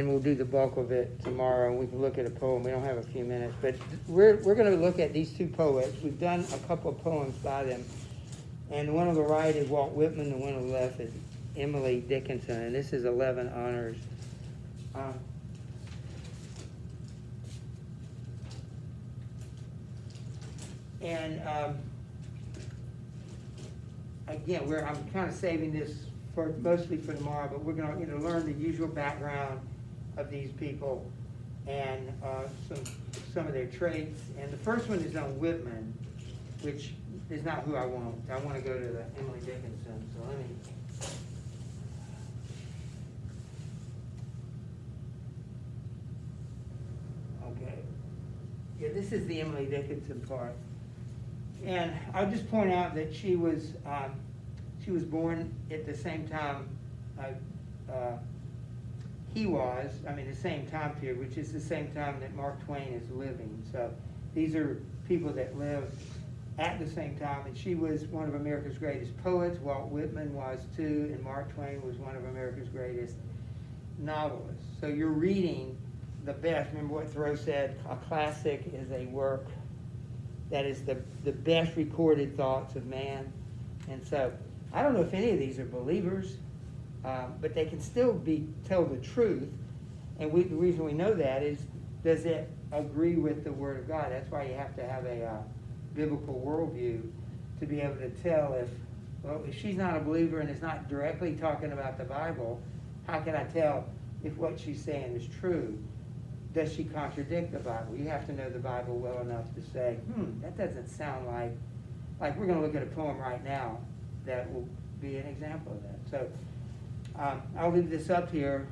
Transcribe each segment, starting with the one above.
And we'll do the bulk of it tomorrow, and we can look at a poem. We don't have a few minutes, but we're going to look at these two poets. We've done a couple of poems by them, and the one on the right is Walt Whitman. The one on the left is Emily Dickinson, and this is 11 honors. Again, I'm kind of saving this for mostly for tomorrow, but we're going to learn the usual background of these people and some of their traits. And the first one is on Whitman, which is not who I want. I want to go to the Emily Dickinson. So let me. Okay. Yeah, this is the Emily Dickinson part. And I'll just point out that she was born at the same time he was, the same time period, which is the same time that Mark Twain is living. So these are people that lived at the same time, and she was one of America's greatest poets. Walt Whitman was too, and Mark Twain was one of America's greatest novelists. So you're reading the best. Remember what Thoreau said, a classic is a work that is the best recorded thoughts of man. And so I don't know if any of these are believers, but they can still tell the truth. And the reason we know that is, does it agree with the Word of God? That's why you have to have a biblical worldview to be able to tell if she's not a believer and is not directly talking about the Bible, how can I tell if what she's saying is true? Does she contradict the Bible? You have to know the Bible well enough to say, that doesn't sound like we're going to look at a poem right now that will be an example of that. So I'll leave this up here,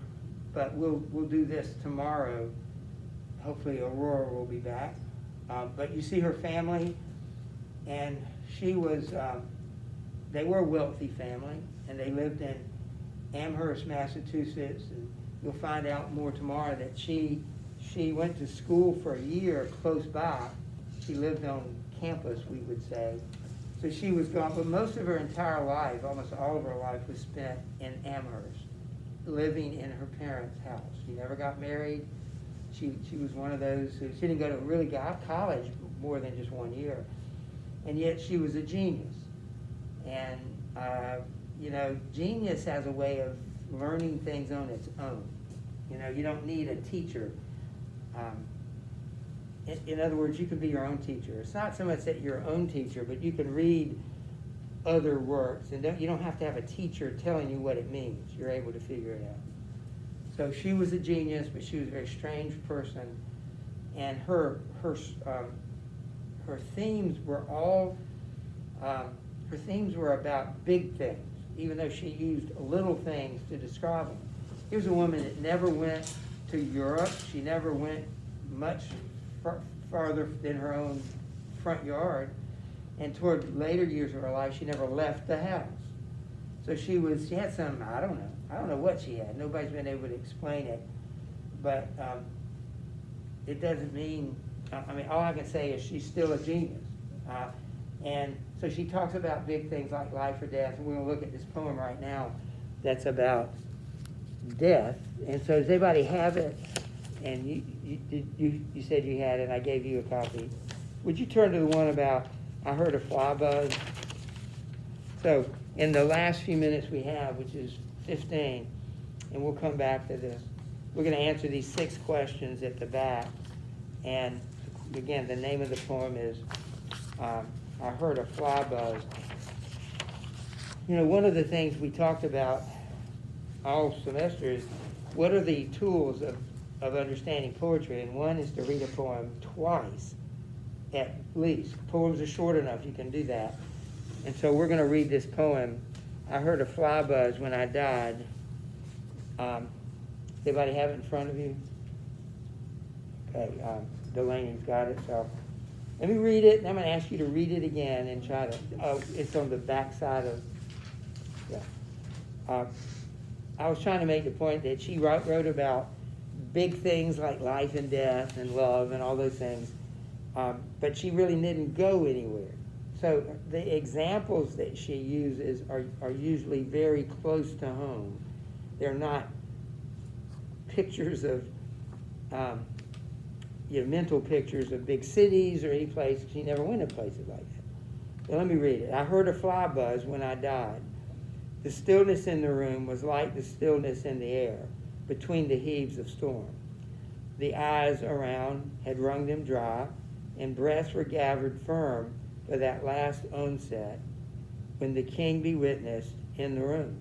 but we'll do this tomorrow. Hopefully Aurora will be back. But you see her family, and she was, they were a wealthy family, and they lived in Amherst, Massachusetts, and you'll find out more tomorrow that she went to school for a year close by. She lived on campus, we would say. So she was gone, but most of her entire life, almost all of her life, was spent in Amherst, living in her parents' house. She never got married. She was one of those who, she didn't go to college more than just 1 year. And yet she was a genius. And, genius has a way of learning things on its own. You don't need a teacher. In other words, you can be your own teacher. It's not so much that you're your own teacher, but you can read other works, and you don't have to have a teacher telling you what it means. You're able to figure it out. So she was a genius, but she was a very strange person, and her themes were all about big things, even though she used little things to describe them. Here's a woman that never went to Europe. She never went much farther than her own front yard, and toward later years of her life, she never left the house. So she had some, I don't know what she had. Nobody's been able to explain it, but it doesn't mean, all I can say is she's still a genius. And so she talks about big things like life or death, and we're going to look at this poem right now that's about death. And so does anybody have it? And you said you had it, and I gave you a copy. Would you turn to the one about, I heard a fly buzz? So in the last few minutes we have, which is 15, and we'll come back to this, we're going to answer these 6 questions at the back. And again, the name of the poem is I Heard a Fly Buzz. One of the things we talked about all semester is what are the tools of understanding poetry, and one is to read a poem twice at least. Poems are short enough, you can do that. And so we're going to read this poem, I Heard a Fly Buzz When I Died. Anybody have it in front of you? Okay, Delaney's got it, so let me read it, and I'm going to ask you to read it again and try to, it's on the back side of, yeah. I was trying to make the point that she wrote about big things like life and death and love and all those things, but she really didn't go anywhere. So the examples that she uses are usually very close to home. They're not pictures of, mental pictures of big cities or any place. She never went to places like that. Well, let me read it. I heard a fly buzz when I died. The stillness in the room was like the stillness in the air between the heaves of storm. The eyes around had wrung them dry, and breaths were gathered firm for that last onset when the king be witnessed in the room.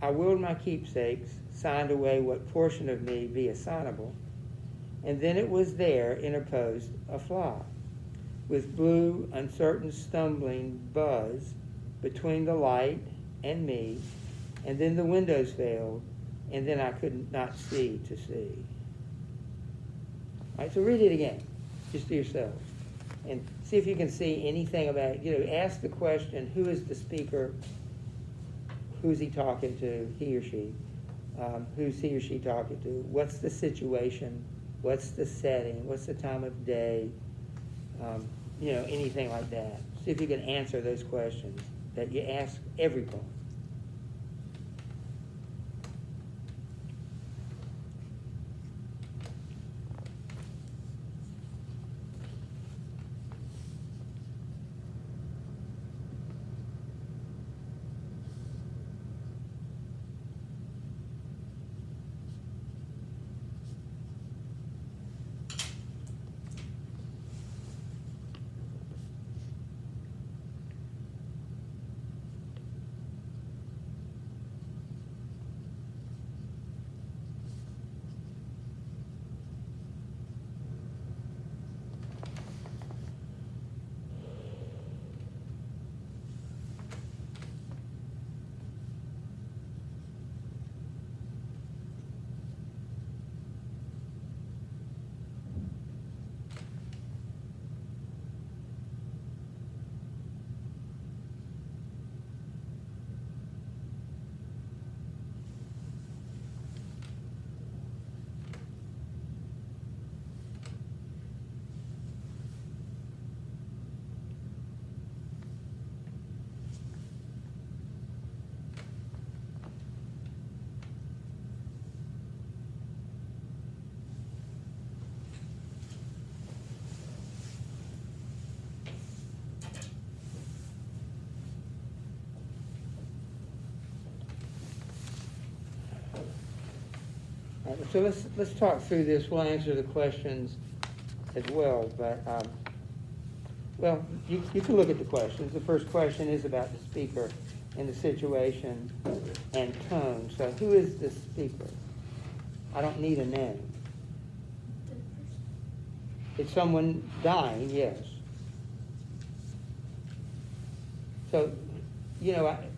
I willed my keepsakes, signed away what portion of me be assignable, and then it was there interposed a fly, with blue, uncertain, stumbling buzz between the light and me, and then the windows failed, and then I could not see to see. All right, so read it again, just to yourself, and see if you can see anything about it. Ask the question, who is the speaker? Who's he talking to, he or she? Who's he or she talking to? What's the situation? What's the setting? What's the time of day? Anything like that. See if you can answer those questions that you ask every poem. So let's talk through this. We'll answer the questions as well, but you can look at the questions. The first question is about the speaker and the situation and tone. So who is the speaker? I don't need a name. It's someone dying, yes. So,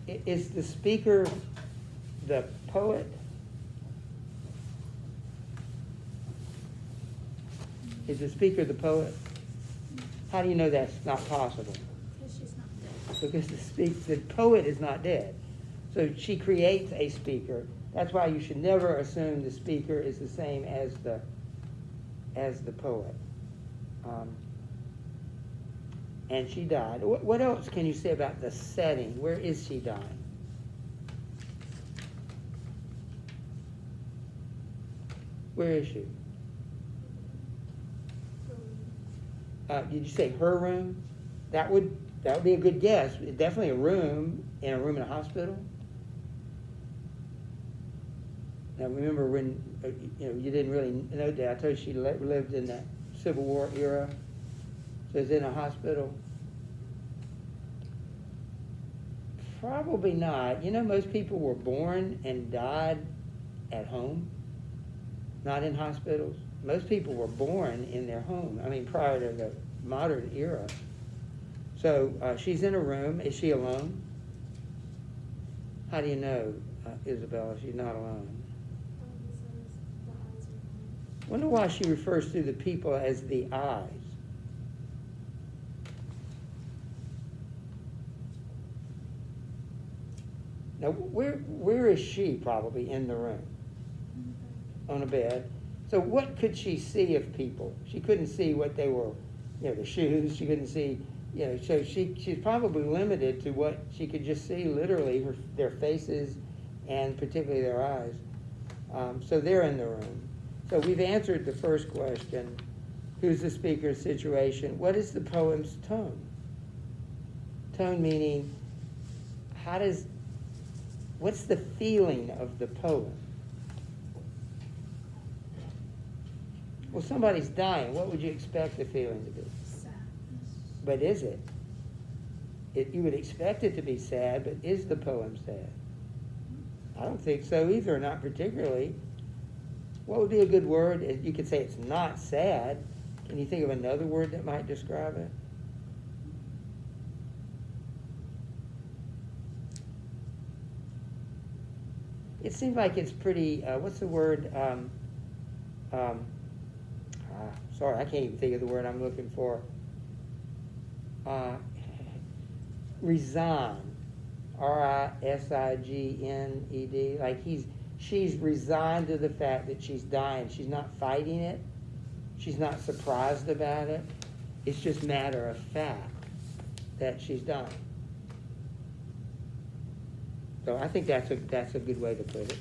is the speaker the poet? Is the speaker the poet? How do you know that's not possible? Because she's not dead. Because the poet is not dead. So she creates a speaker. That's why you should never assume the speaker is the same as the poet. And she died. What else can you say about the setting? Where is she dying? Where is she? Did you say her room? That would be a good guess. Definitely a room in a hospital. Now remember when you didn't really know that. I told you she lived in that Civil War era. So it's in a hospital. Probably not. Most people were born and died at home, not in hospitals. Most people were born in their home, prior to the modern era. So she's in a room. Is she alone? How do you know, Isabella, she's not alone? Wonder why she refers to the people as the eyes. Now, where is she probably in the room? On a bed. So what could she see of people? She couldn't see what they were, the shoes. She couldn't see, so she's probably limited to what she could just see, literally, their faces and particularly their eyes. So they're in the room. So we've answered the first question. Who's the speaker's situation? What is the poem's tone? Tone meaning, what's the feeling of the poem? Well, somebody's dying. What would you expect the feeling to be? Sadness. But is it? You would expect it to be sad, but is the poem sad? I don't think so either, not particularly. What would be a good word? You could say it's not sad. Can you think of another word that might describe it? It seems like it's pretty, what's the word? Sorry, I can't even think of the word I'm looking for. Resign. R-I-S-I-G-N-E-D. Like she's resigned to the fact that she's dying. She's not fighting it. She's not surprised about it. It's just matter of fact that she's dying. So I think that's a good way to put it.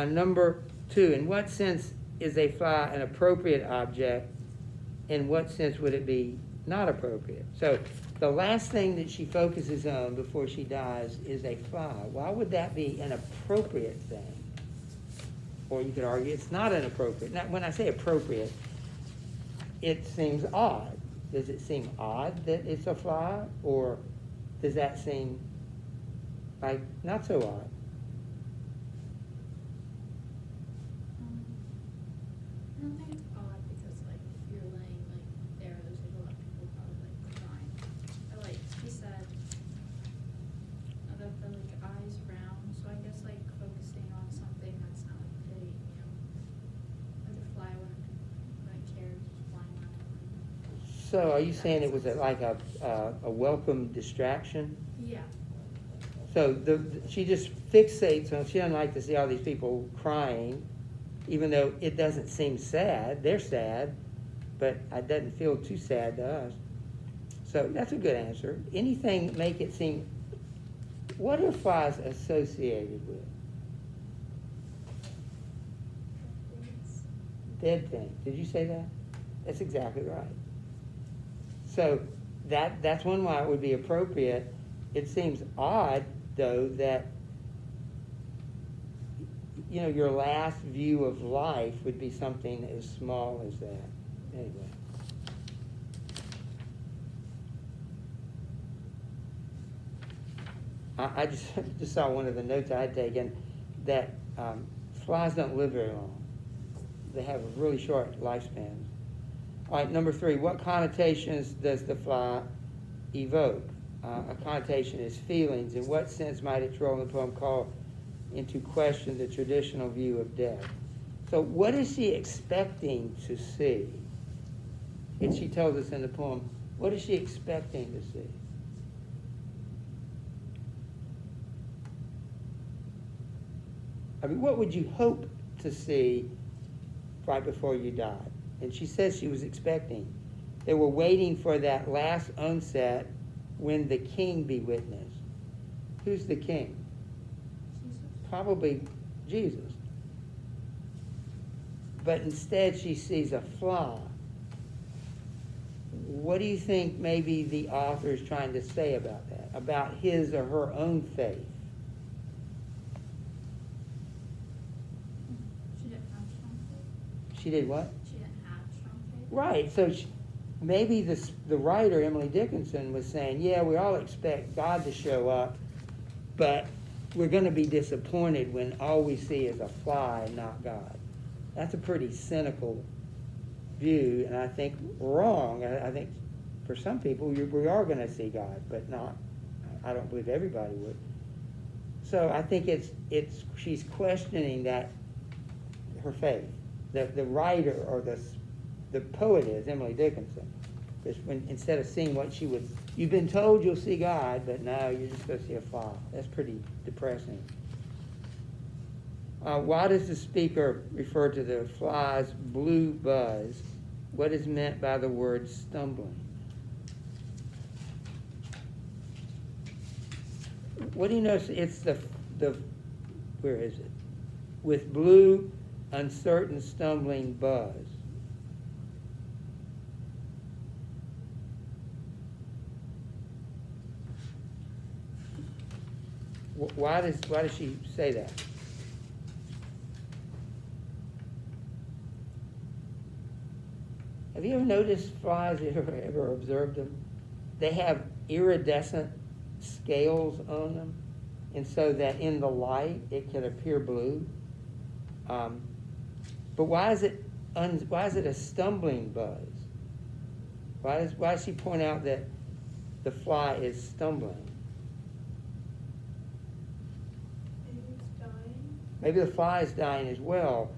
Number 2, in what sense is a fly an appropriate object? In what sense would it be not appropriate? So the last thing that she focuses on before she dies is a fly. Why would that be an appropriate thing? Or you could argue it's not an appropriate. Now, when I say appropriate, it seems odd. Does it seem odd that it's a fly? Or does that seem like not so odd? I don't think it's odd because, like, if you're laying, like, there, there's, like, a lot of people probably, like, crying. But, like, he said that the, like, eyes round, so I guess, like, focusing on something that's not, like, pretty, you know, like a fly wouldn't care, just flying around. So are you saying it was like a welcome distraction? Yeah. So she just fixates on, she doesn't like to see all these people crying, even though it doesn't seem sad. They're sad, but it doesn't feel too sad to us. So that's a good answer. Anything make it seem, what are flies associated with? Dead things. Did you say that? That's exactly right. So that's one why it would be appropriate. It seems odd, though, that your last view of life would be something as small as that. Anyway. I just saw one of the notes I had taken that flies don't live very long. They have really short lifespans. All right, number 3, what connotations does the fly evoke? A connotation is feelings. In what sense might its role in the poem call into question the traditional view of death? So what is she expecting to see? And she tells us in the poem, what is she expecting to see? I mean, what would you hope to see right before you died? And she says she was expecting. They were waiting for that last onset when the king be witness. Who's the king? Jesus. Probably Jesus. But instead she sees a fly. What do you think maybe the author is trying to say about that? About his or her own faith? She didn't have strong faith. She did what? She didn't have strong faith. Right. So maybe the writer, Emily Dickinson, was saying, yeah, we all expect God to show up, but we're going to be disappointed when all we see is a fly and not God. That's a pretty cynical view, and I think wrong. I think for some people, we are going to see God, but not, I don't believe everybody would. So I think she's questioning that, her faith. The writer or the poet is Emily Dickinson. Because instead of seeing what she would, you've been told you'll see God, but now you're just going to see a fly. That's pretty depressing. Why does the speaker refer to the fly's blue buzz? What is meant by the word stumbling? What do you notice? It's the where is it? with blue, uncertain, stumbling buzz. Why does she say that? Have you ever noticed flies? Ever observed them? They have iridescent scales on them, and so that in the light it can appear blue. But why is it a stumbling buzz? Why does she point out that the fly is stumbling? Maybe it's dying. Maybe the fly is dying as well.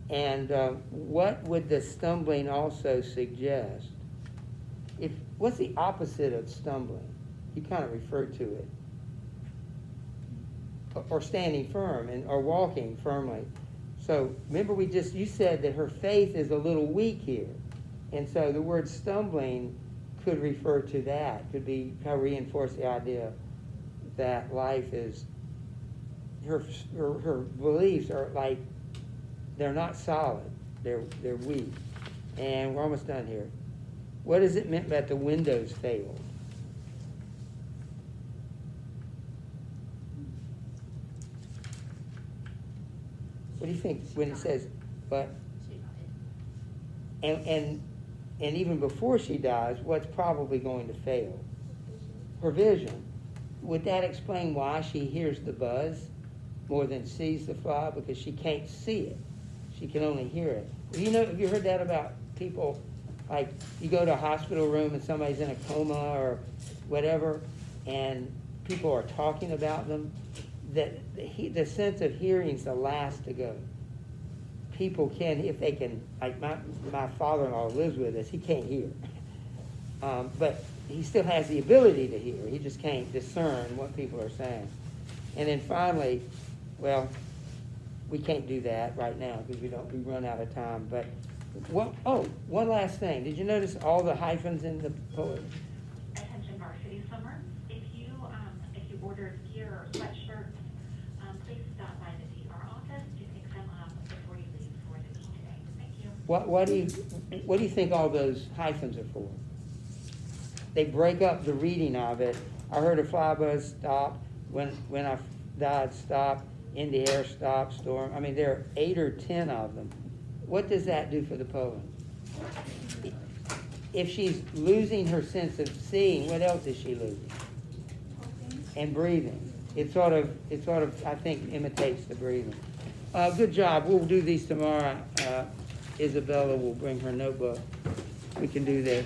And what would the stumbling also suggest? What's the opposite of stumbling? You kind of referred to it. Or standing firm or walking firmly. So remember you said that her faith is a little weak here. And so the word stumbling could refer to that, could be kind of reinforce the idea that life is, her beliefs are like, they're not solid, they're weak. And we're almost done here. What does it mean that the windows failed? What do you think when it says, but? She died. And even before she dies, what's probably going to fail? Her vision. Would that explain why she hears the buzz more than sees the fly? Because she can't see it. She can only hear it. Have you heard that about people? Like, you go to a hospital room and somebody's in a coma or whatever, and people are talking about them, that the sense of hearing is the last to go. People can, if they can, like my father-in-law lives with us, he can't hear. But he still has the ability to hear. He just can't discern what people are saying. And then finally, well, we can't do that right now because we run out of time. But one last thing. Did you notice all the hyphens in the poem? Attention varsity summer. If you ordered gear or sweatshirts, please stop by the PR office to pick them up before you leave for the meet today. Thank you. What do you think all those hyphens are for? They break up the reading of it. I heard a flybuzz stop. When I died, stop. In the air, stop. Storm. I mean, there are 8 or 10 of them. What does that do for the poem? If she's losing her sense of seeing, what else is she losing? And breathing. It sort of, I think, imitates the breathing. Good job. We'll do these tomorrow. Isabella will bring her notebook. We can do this.